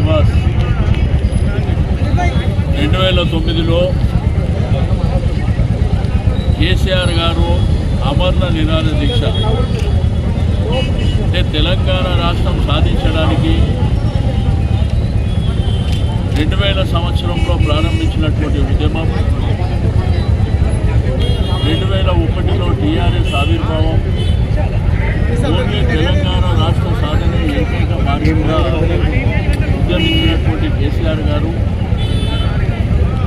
శ్రీనివాస్ 2009లో కేసీఆర్ గారు అమరణ నిరాహార దీక్ష అంటే తెలంగాణ రాష్ట్రం సాధించడానికి 2000 సంవత్సరంలో ప్రారంభించినటువంటి ఉద్యమం 2001లో టీఆర్ఎస్ ఆవిర్భావం ఓన్లీ తెలంగాణ రాష్ట్ర సాధన ఏకైక మార్గంగా ఉద్యమించినటువంటి కేసీఆర్ గారు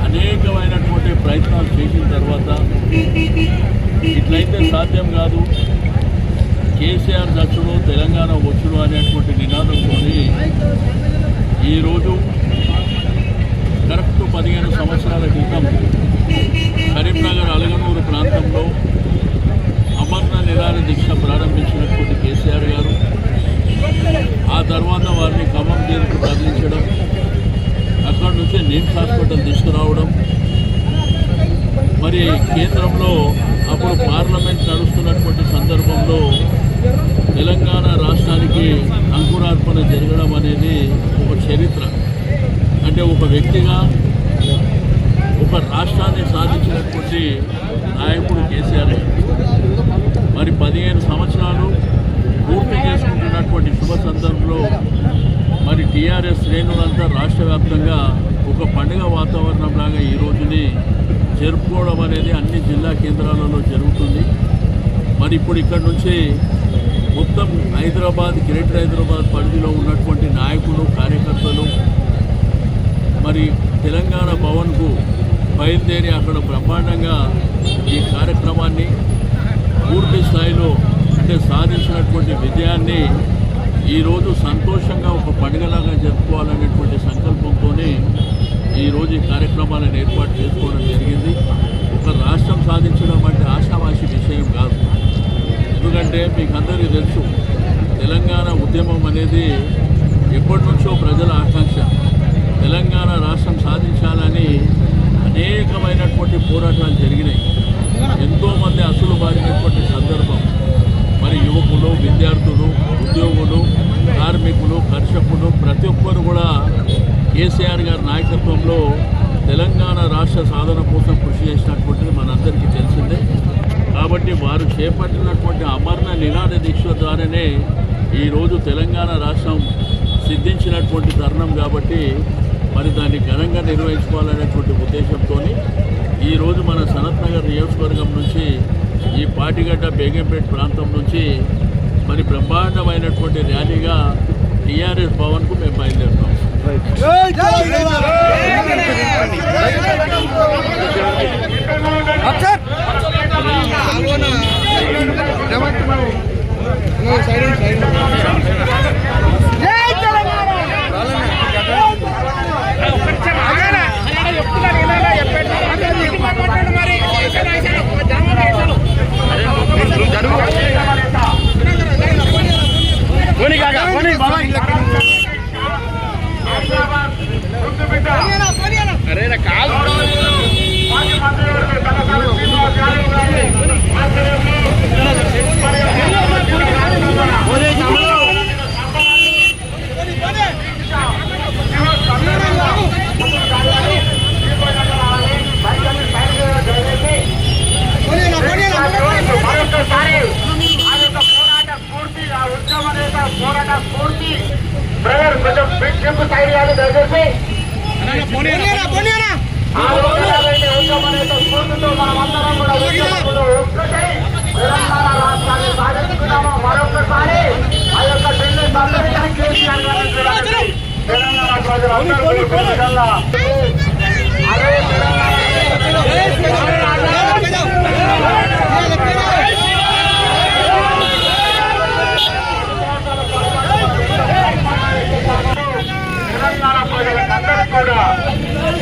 అనేకమైనటువంటి ప్రయత్నాలు చేసిన తర్వాత ఇట్లయితే సాధ్యం కాదు, కేసీఆర్ దచ్చుడు తెలంగాణ వచ్చుడు అనేటువంటి నినాదంతో ఈరోజు కరెక్ట్ 15 సంవత్సరాల క్రితం కరీంనగర్ అలగనూరు ప్రాంతంలో అమరణ నిరాహార దీక్ష ప్రారంభించినటువంటి కేసీఆర్ గారు ఆ తర్వాత వారిని ఖమ్మం జైలుకు తరలించడం, అక్కడి నుంచి నిమ్స్ హాస్పిటల్ తీసుకురావడం, మరి కేంద్రంలో అప్పుడు పార్లమెంట్ నడుస్తున్నటువంటి సందర్భంలో తెలంగాణ రాష్ట్రానికి అంకురార్పణ జరగడం అనేది ఒక చరిత్ర. అంటే ఒక వ్యక్తిగా ఒక రాష్ట్రాన్ని సాధించినటువంటి నాయకుడు కేసీఆర్. మరి 15 సంవత్సరాలు పూర్తి చేసుకుంటున్నటువంటి శుభ సందర్భంలో మరి టీఆర్ఎస్ శ్రేణులంతా రాష్ట్ర వ్యాప్తంగా ఒక పండుగ వాతావరణంలాగా ఈ రోజుని జరుపుకోవడం అనేది అన్ని జిల్లా కేంద్రాలలో జరుగుతుంది. మరి ఇప్పుడు ఇక్కడ నుంచి మొత్తం హైదరాబాద్, గ్రేటర్ హైదరాబాద్ పరిధిలో ఉన్నటువంటి నాయకులు, కార్యకర్తలు మరి తెలంగాణ భవన్కు బయలుదేరి అక్కడ బ్రహ్మాండంగా ఈ కార్యక్రమాన్ని పూర్తి స్థాయిలో అంటే సాధించినటువంటి విజయాన్ని ఈరోజు సంతోషంగా ఒక పండుగలాగా జరుపుకోవాలనేటువంటి సంకల్పంతో ఈరోజు ఈ కార్యక్రమాలను ఏర్పాటు చేసుకోవడం జరిగింది. ఒక రాష్ట్రం సాధించడం అంటే ఆషామాషి విషయం కాదు. ఎందుకంటే మీకు అందరికీ తెలుసు, తెలంగాణ ఉద్యమం అనేది ఎప్పటి నుంచో ప్రజల ఆకాంక్ష. తెలంగాణ రాష్ట్రం సాధించాలని అనేకమైనటువంటి పోరాటాలు జరిగినాయి. ఎంతోమంది అసలు బారినటువంటి సందర్భం. మరి యువకులు, విద్యార్థులు, ఉద్యోగులు, కార్మికులు, కర్షకులు ప్రతి ఒక్కరు కూడా కేసీఆర్ గారి నాయకత్వంలో తెలంగాణ రాష్ట్ర సాధన కోసం కృషి చేసినటువంటిది మనందరికీ తెలిసిందే. కాబట్టి వారు చేపట్టినటువంటి అమరణ నిరాహార దీక్ష ద్వారానే ఈరోజు తెలంగాణ రాష్ట్రం సిద్ధించినటువంటి తరుణం. కాబట్టి మరి దాన్ని ఘనంగా నిర్వహించుకోవాలనేటువంటి ఉద్దేశంతో ఈరోజు మన సనత్ నగర్ నియోజకవర్గం నుంచి ఈ పాటిగడ్డ, బేగంపేట ప్రాంతం నుంచి మరి బ్రహ్మాండమైనటువంటి ర్యాలీగా టీఆర్ఎస్ భవన్కు మేము బయలుదేరుతాం.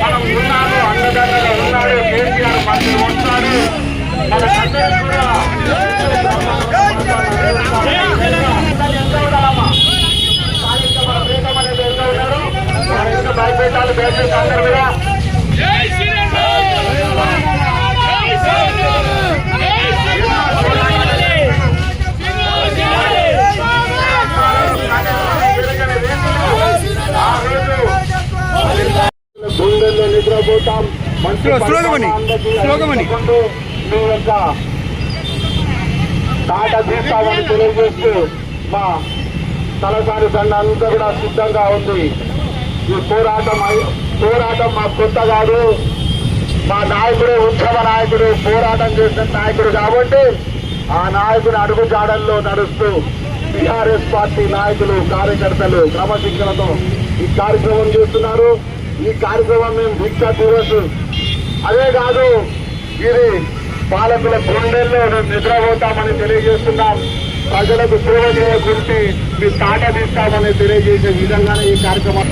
మనం ఉన్నాడు, అండదండగా ఉన్నాడు, కేసీఆర్ మంత్రి వస్తాడు, మన భయపెట్టాలి బేసిక్ అందరు కూడా ఆ రోజు చేస్తాం. మంచి స్లోగమని మీ యొక్క తాట తీస్తామని తెలియజేస్తూ మా తలసారి దండ అంతా కూడా సిద్ధంగా ఉంది. ఈ పోరాటం మా కొత్త కాదు. మా నాయకుడు ఉద్యమ నాయకుడు, పోరాటం చేసిన నాయకుడు కాబట్టి ఆ నాయకుని అడుగు జాడల్లో నడుస్తూ టీఆర్ఎస్ పార్టీ నాయకులు కార్యకర్తలు క్రమశిక్షణతో ఈ కార్యక్రమం చేస్తున్నారు. ఈ కార్యక్రమం మేము దీక్షా దివస్ అదే కాదు, ఇది పాలకుల గుండెల్లో నిద్రపోతామని తెలియజేస్తున్నాం. ప్రజలకు సేవ చేయకుంటే మీ తాట తీస్తామని తెలియజేసే విధంగానే ఈ కార్యక్రమం.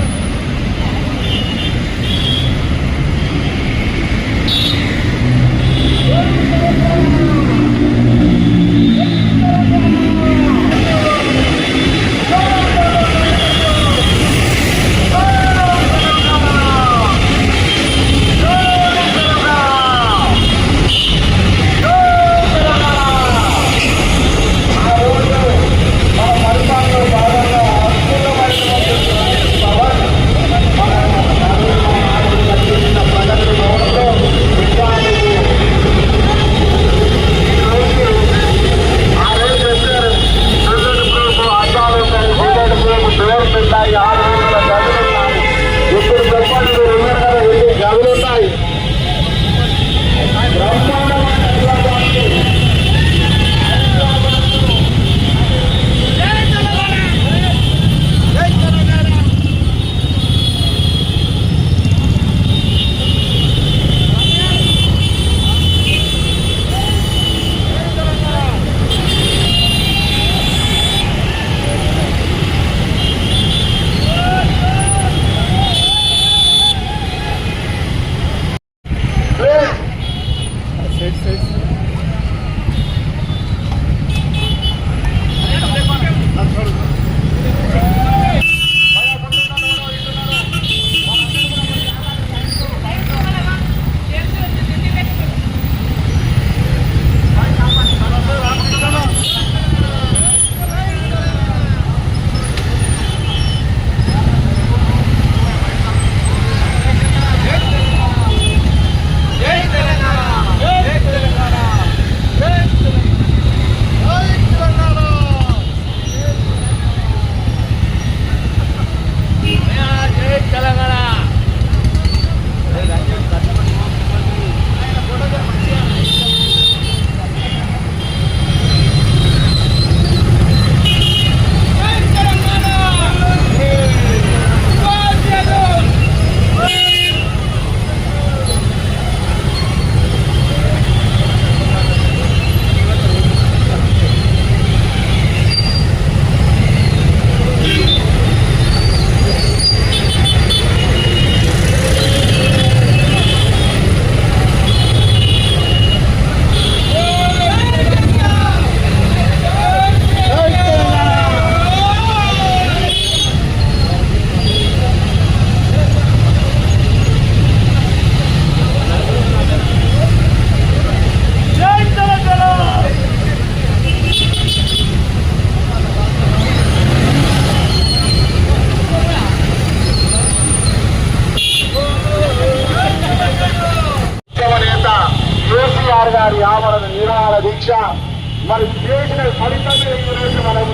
కేసీఆర్ గారి ఆమరణ నిరాహార దీక్ష మరి చేసిన ఫలితమే ఈరోజు మనం